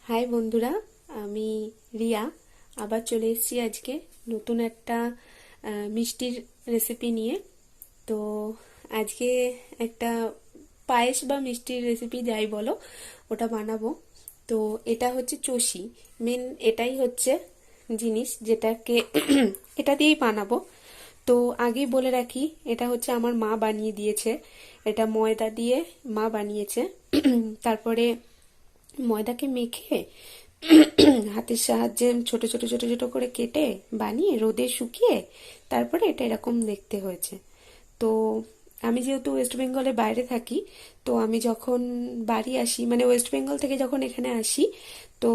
High বন্ধুরা, আমি রিয়া আবার চলে এসেছি আজকে নতুন একটা মিষ্টির রেসিপি নিয়ে। তো আজকে একটা পায়েস বা মিষ্টির রেসিপি যাই বলো ওটা বানাবো। তো এটা হচ্ছে চষি, মেন এটাই হচ্ছে জিনিস যেটাকে এটা দিয়েই বানাবো। তো আগেই বলে রাখি, এটা হচ্ছে আমার মা বানিয়ে দিয়েছে। এটা ময়দা দিয়ে মা বানিয়েছে। তারপরে ময়দাকে মেখে হাতের সাহায্যে ছোট ছোট ছোট ছোট করে কেটে বানিয়ে রোদে শুকিয়ে তারপরে এটা এরকম দেখতে হয়েছে। তো আমি যেহেতু ওয়েস্ট বেঙ্গলের বাইরে থাকি, তো আমি যখন বাড়ি আসি, মানে ওয়েস্ট বেঙ্গল থেকে যখন এখানে আসি, তো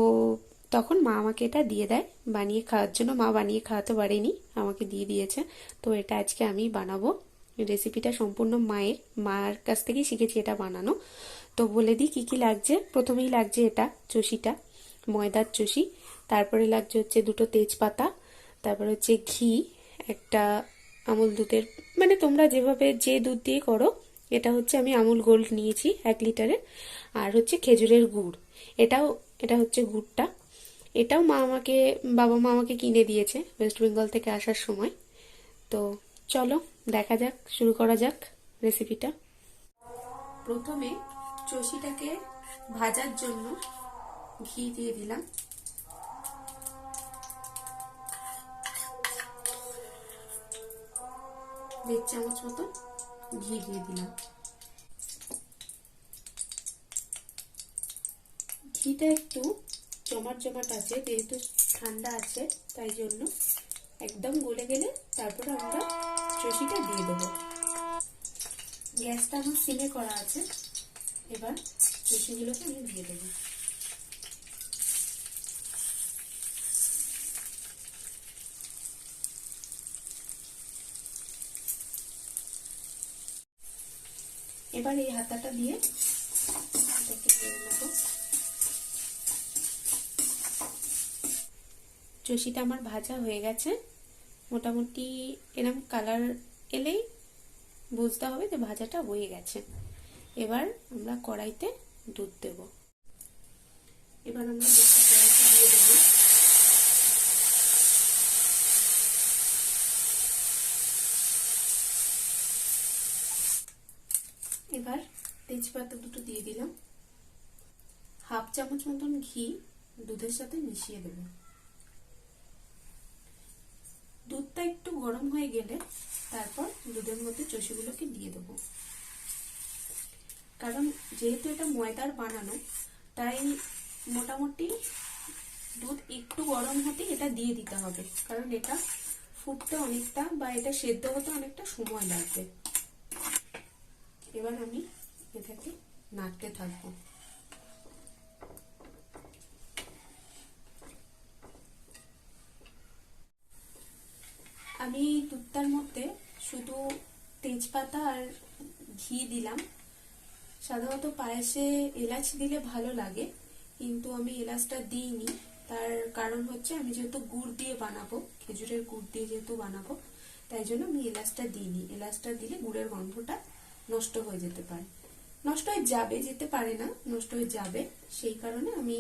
তখন মা আমাকে এটা দিয়ে দেয় বানিয়ে খাওয়ার জন্য। মা বানিয়ে খাওয়াতে পারেনি, আমাকে দিয়ে দিয়েছে। তো এটা আজকে আমি বানাবো। রেসিপিটা সম্পূর্ণ মার কাছ থেকেই শিখেছি এটা বানানো। তো বলে দিই কি কি লাগছে। প্রথমেই লাগছে এটা চষিটা, ময়দার চষি। তারপরে লাগছে হচ্ছে দুটো তেজপাতা। তারপরে হচ্ছে ঘি, একটা আমুল দুধের, মানে তোমরা যেভাবে যে দুধ দিয়ে করো, এটা হচ্ছে আমি আমুল গোল্ড নিয়েছি 1 লিটারের। আর হচ্ছে খেজুরের গুড়। এটা হচ্ছে গুড়টা। এটাও বাবা মা আমাকে কিনে দিয়েছে ওয়েস্ট বেঙ্গল থেকে আসার সময়। তো চলো দেখা যাক, শুরু করা যাক রেসিপিটা। প্রথমে চষিটাকে ভাজার জন্য ঘি দিয়ে দিলাম। 1 চামচ মতো ঘি দিয়ে দিলাম। ঘিটা একটু জমাট জমাট আছে, যেহেতু ঠান্ডা আছে তাই জন্য। একদম গলে গেলে তারপরে আমরা চষিটা দিয়ে দেবো। গ্যাসটা আমার সিমে করা আছে। এবার চষিগুলোকে আমি দিয়ে দেবো। এবার এই হাতাটা দিয়ে এটাকে নেড়ে নেবো। চষিটা আমার ভাজা হয়ে গেছে। মোটামুটি এরকম কালার এলেই বুঝতে হবে যে ভাজাটা হয়ে গেছে। এবার আমরা কড়াইতে দুধ দেব। এবার আমরা দুধটা কড়াইতে দিয়ে দেবো। এবার তেজপাতা দুটো দিয়ে দিলাম। 1/2 চামচ মতন ঘি দুধের সাথে মিশিয়ে দেব। দুধটা একটু গরম হয়ে গেলে তারপর দুধের মধ্যে চষিগুলোকে দিয়ে দেবো। কারণ যেহেতু এটা ময়দার বানানো, তাই মোটামুটি দুধ একটু গরম হতে এটা দিয়ে দিতে হবে, কারণ এটা ফুটতে অনেকটা বা এটা সেদ্ধ হতে অনেকটা সময় লাগবে। এবার আমি এটাকে নাড়তে থাকবো। আমি দুধটার মধ্যে শুধু তেজপাতা আর ঘি দিলাম। সাধারণত পায়েসে এলাচ দিলে ভালো লাগে, কিন্তু আমি এলাচটা দিইনি। তার কারণ হচ্ছে আমি যেহেতু গুড় দিয়ে বানাবো, খেজুরের গুড় দিয়ে যেহেতু বানাবো, তাই জন্য আমি এলাচটা দিইনি। এলাচটা দিলে গুড়ের গন্ধটা নষ্ট হয়ে যেতে পারে, নষ্ট হয়ে যাবে, যেতে পারে না, নষ্ট হয়ে যাবে। সেই কারণে আমি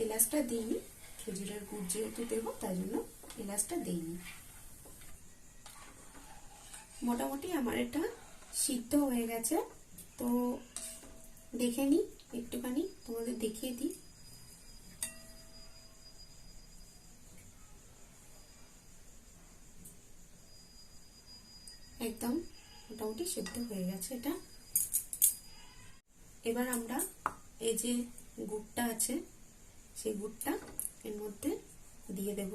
এলাচটা দিইনি। খেজুরের গুড় যেহেতু দেবো তাই জন্য এলাচটা দিইনি। মোটামুটি আমার এটা সিদ্ধ হয়ে গেছে। তো দেখে নিই, একটুখানি তোমাদের দেখিয়ে দিই। একদম মোটামুটি সিদ্ধ হয়ে গেছে এটা। এবার আমরা এই যে গুড়টা আছে, সেই গুড়টা এর মধ্যে দিয়ে দেব।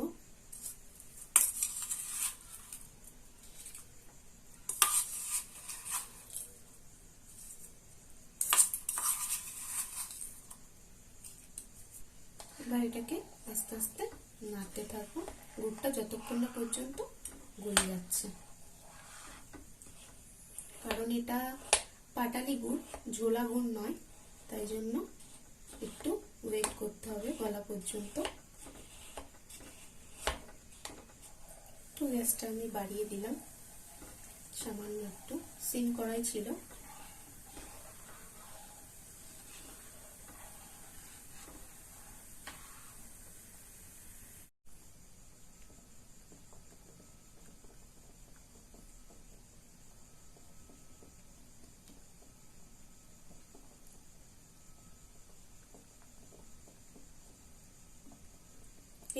এবার এটাকে আস্তে আস্তে নাড়তে থাকবো, গুড়টা যতক্ষণ না পর্যন্ত গলে যাচ্ছে। কারণ এটা পাটালি গুড়, ঝোলা গুড় নয়, তাই জন্য একটু ওয়েট করতে হবে গলা পর্যন্ত। তো গ্যাসটা আমি বাড়িয়ে দিলাম সামান্য একটু, সিম করাই ছিল।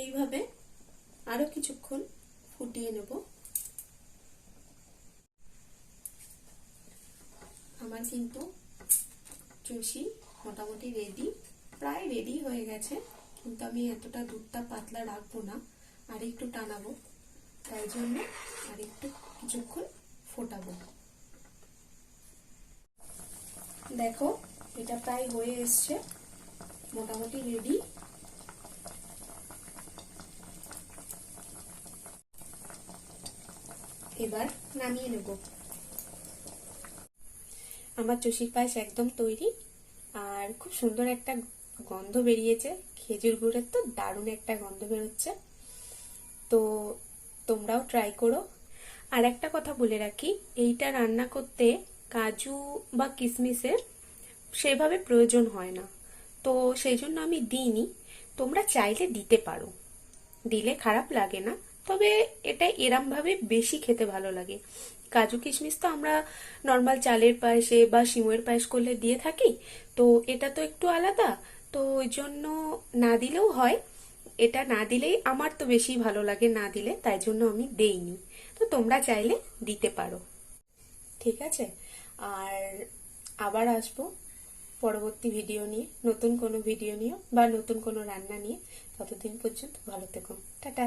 এইভাবে আরো কিছুক্ষণ ফুটিয়ে নেব। আমার কিন্তু চুষি মোটামুটি রেডি, প্রায় রেডি হয়ে গেছে, কিন্তু আমি এতটা দুধটা পাতলা রাখবো না, আর একটু টানাবো, তাই জন্য আর একটু কিছুক্ষণ ফোটাবো। দেখো এটা প্রায় হয়ে এসছে, মোটামুটি রেডি। এবার নামিয়ে নেব। আমার চষির পায়েস একদম তৈরি, আর খুব সুন্দর একটা গন্ধ বেরিয়েছে, খেজুর গুড়ের তো দারুণ একটা গন্ধ বেরোচ্ছে। তো তোমরাও ট্রাই করো। আর একটা কথা বলে রাখি, এইটা রান্না করতে কাজু বা কিশমিশের সেভাবে প্রয়োজন হয় না, তো সেই জন্য আমি দিইনি। তোমরা চাইলে দিতে পারো, দিলে খারাপ লাগে না, তবে এটা এরম ভাবে বেশি খেতে ভালো লাগে। কাজু কিশমিশ তো আমরা নর্মাল চালের পায়েসে বা সিমুয়ের পায়েস করলে দিয়ে থাকি, তো এটা তো একটু আলাদা, তো ওই জন্য না দিলেও হয়। এটা না দিলেই আমার তো বেশি ভালো লাগে, না দিলে, তাই জন্য আমি দেইনি। তো তোমরা চাইলে দিতে পারো, ঠিক আছে। আর আবার আসবো পরবর্তী ভিডিও নিয়ে, নতুন কোনো ভিডিও নিয়ে বা নতুন কোনো রান্না নিয়ে। ততদিন পর্যন্ত ভালো থেকো, টাটা।